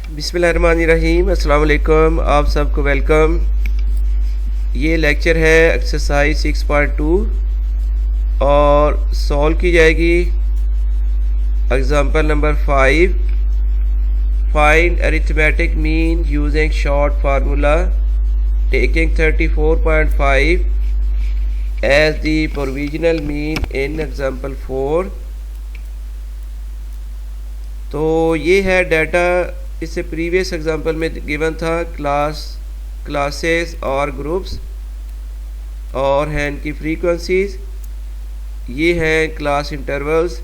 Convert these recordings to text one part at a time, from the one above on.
बिस्मिल्लाहिर्रहमानिर्रहीम। अस्सलाम वालेकुम, आप सबको वेलकम। ये लेक्चर है एक्सरसाइज 6.2 और सॉल्व की जाएगी example number 5। Find arithmetic mean using short formula taking 34.5 as the provisional mean in example 4। तो ये है डाटा, इससे प्रीवियस एग्जांपल में गिवन था क्लासेस और ग्रुप्स और हैं इनकी फ्रीक्वेंसीज। ये हैं क्लास इंटरवल्स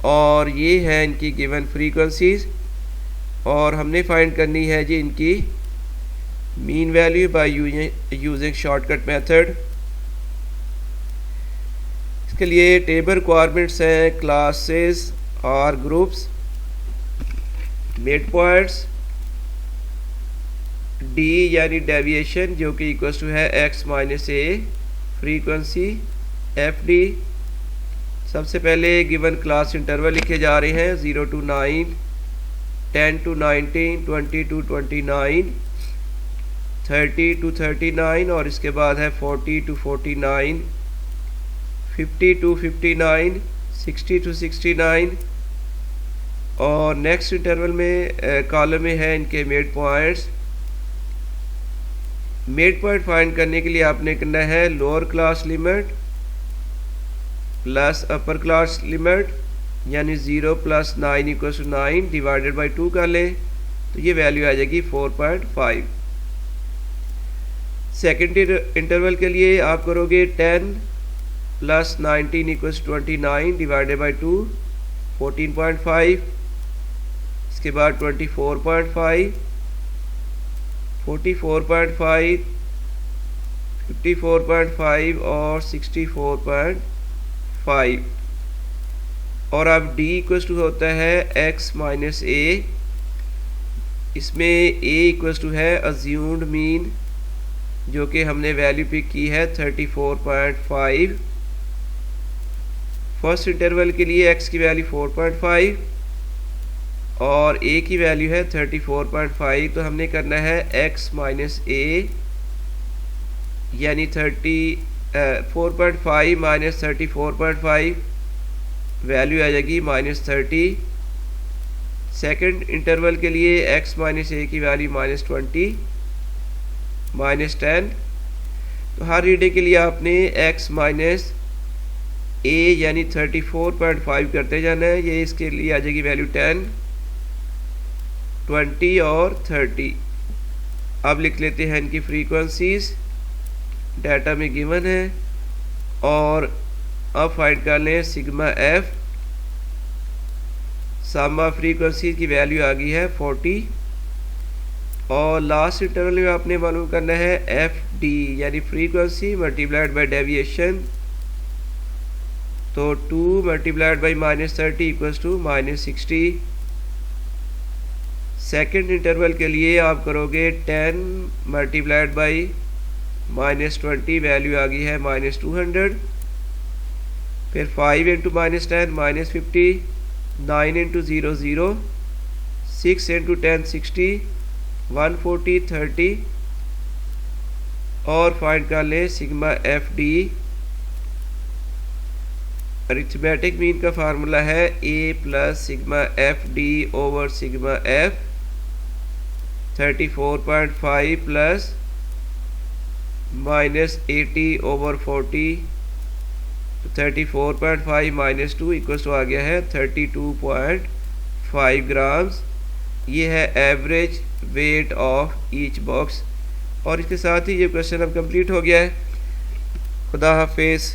और ये हैं इनकी गिवन फ्रीक्वेंसीज और हमने फाइंड करनी है जी इनकी mean value by using shortcut method. इसके लिए टेबल रिक्वायरमेंट्स हैं क्लासेस और ग्रुप्स, मिड पॉइंट्स, डी यानी डेविएशन जो कि इक्वल टू है x माइनस ए, फ्रीक्वेंसी एफ डी। सबसे पहले गिवन क्लास इंटरवल लिखे जा रहे हैं 0 to 9, 10 to 19, 20 to 29, 30 to 39 और इसके बाद है 40 to 49, 50 to 59, 60 to 69 और नेक्स्ट इंटरवल में कॉलम में है इनके mid points. Mid point find करने के लिए आपने करना है lower class limit plus upper class limit यानी 0 + 9 = 9 डिवाइडेड बाई 2 कर लें तो ये वैल्यू आ जाएगी 4.5। सेकेंड इंटरवल के लिए आप करोगे 10 + 19 = 29 डिवाइडेड बाई 2 14.5। इसके बाद 24.5, 44.5, 54.5 और 64.5 और अब d इक्वल टू होता है x माइनस ए। इसमें a इक्वल टू है अज्यूम्ड मीन जो कि हमने वैल्यू पिक की है 34.5। फर्स्ट इंटरवल के लिए x की वैल्यू 4.5 और a की वैल्यू है 34.5। तो हमने करना है x माइनस ए यानी 4.5 माइनस 34.5 वैल्यू आ जाएगी -30। सेकंड इंटरवल के लिए x माइनस ए की वैल्यू -20 -10। तो हर रीडिंग के लिए आपने x माइनस ए यानी 34.5 करते जाना है। ये इसके लिए आ जाएगी वैल्यू 10, 20 और 30। अब लिख लेते हैं इनकी फ्रीक्वेंसीज, डाटा में गिवन है और अब फाइंड कर लें सिग्मा एफ। सामा फ्रीक्वेंसी की वैल्यू आ गई है 40 और लास्ट इंटरवल में आपने मालूम करना है एफ डी यानी फ्रीक्वेंसी मल्टीप्लाइड बाय डेविएशन। तो 2 मल्टीप्लाइड बाई -30 = -60। सेकेंड इंटरवल के लिए आप करोगे 10 मल्टीप्लाइड बाई -20 वैल्यू आ गई है -200। फिर 5 × -10 -50, 9 × 0 0, 6 × 10 60, 140 30 और फाइंड कर लें sigma F D. Arithmetic mean का फार्मूला है a + sigma F D over sigma F. 34.5 plus -80 over 40 तो 34.5 - 2 इक्वल्स टू आ गया है 32.5 ग्राम्स। ये है average weight of each box. और इसके साथ ही ये क्वेश्चन अब कंप्लीट हो गया है। खुदा हाफिज़।